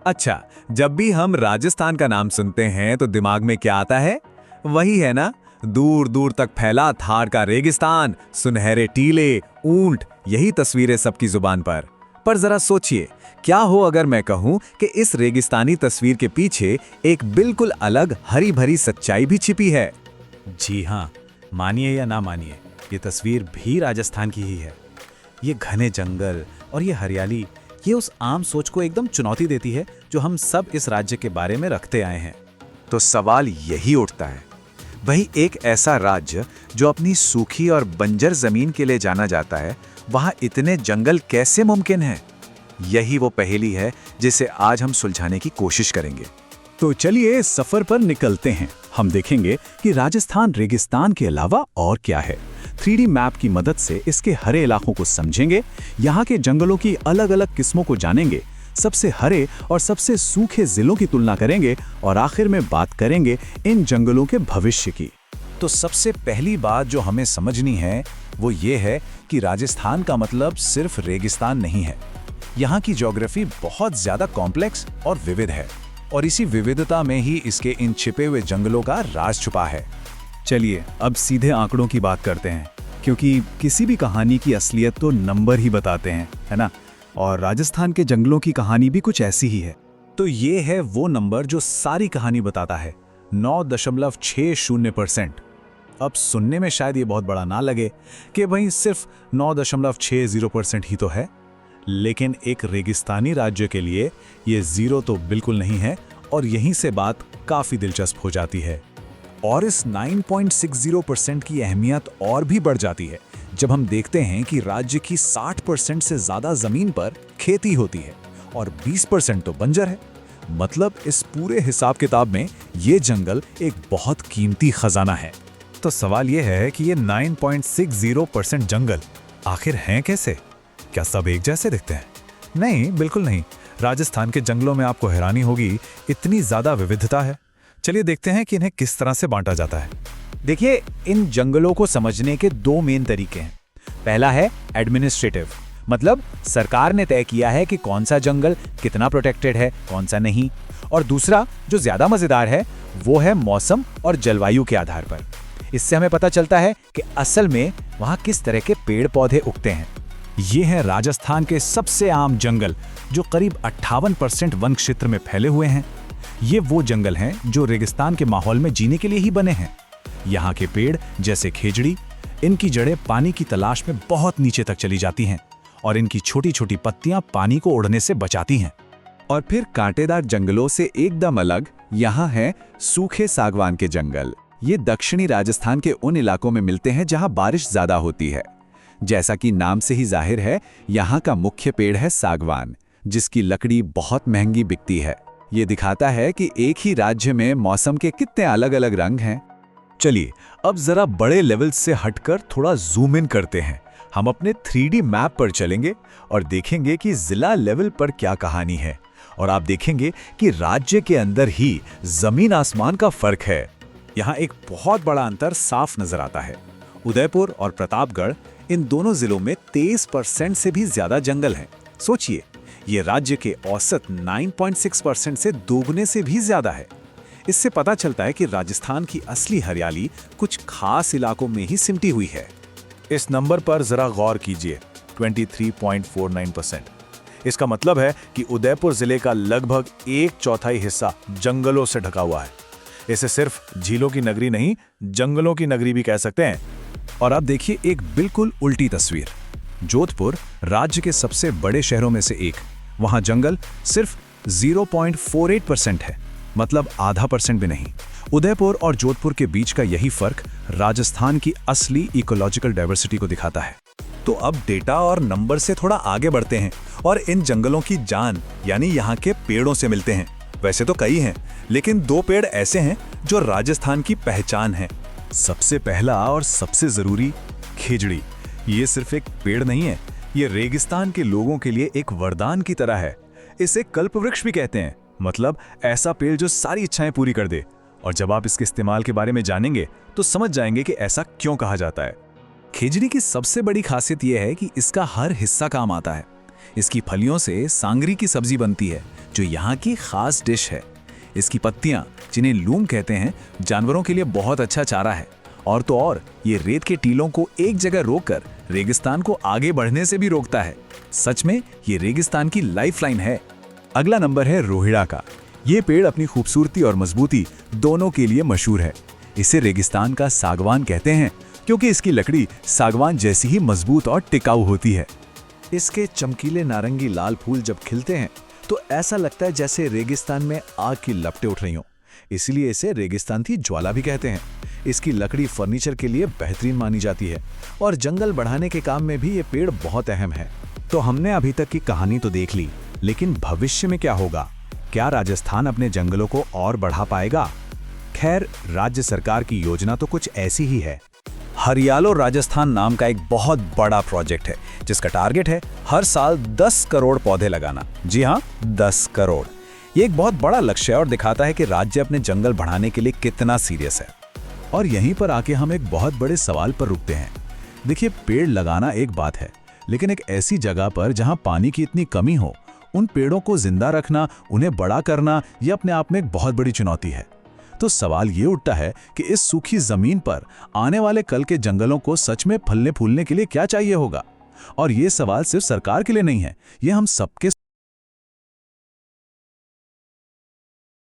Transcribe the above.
अच्छा, जब भी हम राजस्थान का नाम सुनते हैं तो दिमाग में क्या आता है? वही है ना, दूर दूर तक फैला थार का रेगिस्तान, सुनहरे टीले, ऊंट, यही तस्वीरें सबकी जुबान पर जरा सोचिए, क्या हो अगर मैं कहूं कि इस रेगिस्तानी तस्वीर के पीछे एक बिल्कुल अलग हरी भरी सच्चाई भी छिपी है। जी हाँ, मानिए या ना मानिए, ये तस्वीर भी राजस्थान की ही है। ये घने जंगल और ये हरियाली, ये उस आम सोच को एकदम चुनौती देती है जो हम सब इस राज्य के बारे में रखते आए हैं। तो सवाल यही उठता है, वही एक ऐसा राज्य जो अपनी सूखी और बंजर जमीन के लिए जाना जाता है, वहां इतने जंगल कैसे मुमकिन है? यही वो पहेली है जिसे आज हम सुलझाने की कोशिश करेंगे। तो चलिए सफर पर निकलते हैं। हम देखेंगे कि राजस्थान रेगिस्तान के अलावा और क्या है। 3D मैप की मदद से इसके हरे इलाकों को समझेंगे, यहाँ के जंगलों की अलग अलग किस्मों को जानेंगे, सबसे हरे और सबसे सूखे जिलों की तुलना करेंगे और आखिर में बात करेंगे इन जंगलों के भविष्य की। तो सबसे पहली बात जो हमें समझनी है वो ये है कि राजस्थान का मतलब सिर्फ रेगिस्तान नहीं है। यहाँ की ज्योग्राफी बहुत ज्यादा कॉम्प्लेक्स और विविध है, और इसी विविधता में ही इसके इन छिपे हुए जंगलों का राज छुपा है। चलिए अब सीधे आंकड़ों की बात करते हैं, क्योंकि किसी भी कहानी की असलियत तो नंबर ही बताते हैं, है ना? और राजस्थान के जंगलों की कहानी भी कुछ ऐसी ही है। तो ये है वो नंबर जो सारी कहानी बताता है, 9.60%। अब सुनने में शायद ये बहुत बड़ा ना लगे कि भाई सिर्फ 9.60% ही तो है, लेकिन एक रेगिस्तानी राज्य के लिए ये जीरो तो बिल्कुल नहीं है, और यहीं से बात काफी दिलचस्प हो जाती है। और इस 9.60% की अहमियत और भी बढ़ जाती है जब हम देखते हैं कि राज्य की 60% से ज्यादा जमीन पर खेती होती है और 20% तो बंजर है। मतलब इस पूरे हिसाब किताब में ये जंगल एक बहुत कीमती खजाना है। तो सवाल ये है कि ये 9.60% जंगल आखिर हैं कैसे? क्या सब एक जैसे दिखते हैं? नहीं, बिल्कुल नहीं। राजस्थान के जंगलों में आपको हैरानी होगी, इतनी ज्यादा विविधता है। चलिए देखते हैं कि इन्हें किस तरह से बांटा जाता है। देखिए, इन जंगलों को समझने के दो मेन तरीके हैं। पहला है एडमिनिस्ट्रेटिव, मतलब सरकार ने तय किया है कि कौन सा जंगल कितना प्रोटेक्टेड है, कौन सा नहीं। और दूसरा जो ज्यादा मजेदार है वो है मौसम और जलवायु के आधार पर। इससे हमें पता चलता है कि असल में वहां किस तरह के पेड़ पौधे उगते हैं। ये है राजस्थान के सबसे आम जंगल जो करीब 58% वन क्षेत्र में फैले हुए हैं। ये वो जंगल हैं जो रेगिस्तान के माहौल में जीने के लिए ही बने हैं। यहाँ के पेड़ जैसे खेजड़ी, इनकी जड़ें पानी की तलाश में बहुत नीचे तक चली जाती हैं और इनकी छोटी छोटी पत्तियां पानी को उड़ने से बचाती हैं। और फिर कांटेदार जंगलों से एकदम अलग यहाँ है सूखे सागवान के जंगल। ये दक्षिणी राजस्थान के उन इलाकों में मिलते हैं जहाँ बारिश ज्यादा होती है। जैसा कि नाम से ही जाहिर है, यहाँ का मुख्य पेड़ है सागवान, जिसकी लकड़ी बहुत महंगी बिकती है। ये दिखाता है कि एक ही राज्य में मौसम के कितने अलग अलग रंग हैं। चलिए अब जरा बड़े लेवल से हटकर थोड़ा जूम इन करते हैं। हम अपने 3D मैप पर चलेंगे और देखेंगे कि जिला लेवल पर क्या कहानी है, और आप देखेंगे कि राज्य के अंदर ही जमीन आसमान का फर्क है। यहाँ एक बहुत बड़ा अंतर साफ नजर आता है। उदयपुर और प्रतापगढ़, इन दोनों जिलों में 23% से भी ज्यादा जंगल हैं। सोचिए, ये राज्य के औसत 9.6% से दोगुने से भी ज्यादा है। इससे पता चलता है कि राजस्थान की असली हरियाली कुछ खास इलाकों में ही सिमटी हुई है। इस नंबर पर जरा गौर कीजिए, 23.49%। इसका मतलब है कि उदयपुर जिले का लगभग 1/4 हिस्सा जंगलों से ढका हुआ है। इसे सिर्फ झीलों की नगरी नहीं, जंगलों की नगरी भी कह सकते हैं। और अब देखिए एक बिल्कुल उल्टी तस्वीर। जोधपुर राज्य के सबसे बड़े शहरों में से एक, वहां जंगल सिर्फ 0.48% है, मतलब आधा % भी नहीं। उदयपुर और जोधपुर के बीच का यही फर्क राजस्थान की असली इकोलॉजिकल डाइवर्सिटी को दिखाता है। तो अब डेटा और नंबर से थोड़ा आगे बढ़ते हैं और इन जंगलों की जान यानी यहाँ के पेड़ों से मिलते हैं। वैसे तो कई हैं, लेकिन 2 पेड़ ऐसे हैं जो राजस्थान की पहचान है। सबसे पहला और सबसे जरूरी, खेजड़ी। ये सिर्फ एक पेड़ नहीं है, ये रेगिस्तान के लोगों के लिए एक वरदान की तरह है। इसे कल्पवृक्ष भी कहते हैं, मतलब ऐसा पेड़ जो सारी इच्छाएं पूरी कर दे। और जब आप इसके इस्तेमाल के बारे में जानेंगे तो समझ जाएंगे कि ऐसा क्यों कहा जाता है। खेजड़ी की सबसे बड़ी खासियत यह है कि इसका हर हिस्सा काम आता है। इसकी फलियों से सांगरी की सब्जी बनती है, जो यहाँ की खास डिश है। इसकी पत्तियां, जिन्हें लूम कहते हैं, जानवरों के लिए बहुत अच्छा चारा है। और तो और ये रेत के टीलों को एक जगह रोककर रेगिस्तान को आगे बढ़ने से भी रोकता है। सच में ये रेगिस्तान की लाइफलाइन है। अगला नंबर है रोहिड़ा का। ये पेड़ अपनी खूबसूरती और मजबूती दोनों के लिए मशहूर है। इसे रेगिस्तान का सागवान कहते हैं क्योंकि इसकी लकड़ी सागवान जैसी ही मजबूत और टिकाऊ होती है। इसके चमकीले नारंगी लाल फूल जब खिलते हैं तो ऐसा लगता है जैसे रेगिस्तान में आग की लपटें उठ रही हों। इसलिए इसे रेगिस्तान की ज्वाला भी कहते हैं। इसकी लकड़ी फर्नीचर के लिए बेहतरीन मानी जाती है और जंगल बढ़ाने के काम में भी ये पेड़ बहुत अहम है। तो हमने अभी तक की कहानी तो देख ली, लेकिन भविष्य में क्या होगा? क्या राजस्थान अपने जंगलों को और बढ़ा पाएगा? खैर, राज्य सरकार की योजना तो कुछ ऐसी ही है। हरियालो राजस्थान नाम का एक बहुत बड़ा प्रोजेक्ट है, जिसका टारगेट है हर साल 10 करोड़ पौधे लगाना। जी हाँ, 10 करोड़। ये एक बहुत बड़ा लक्ष्य है और दिखाता है कि राज्य अपने जंगल बढ़ाने के लिए कितना सीरियस है। और यहीं पर आके हम एक बहुत बड़े सवाल पर रुकते हैं। देखिए, पेड़ लगाना एक बात है, लेकिन एक ऐसी जगह पर जहां पानी की इतनी कमी हो, उन पेड़ों को जिंदा रखना, उन्हें बड़ा करना, यह अपने आप में एक बहुत बड़ी चुनौती है। तो सवाल ये उठता है कि इस सूखी जमीन पर आने वाले कल के जंगलों को सच में फलने फूलने के लिए क्या चाहिए होगा? और ये सवाल सिर्फ सरकार के लिए नहीं है, ये हम सबके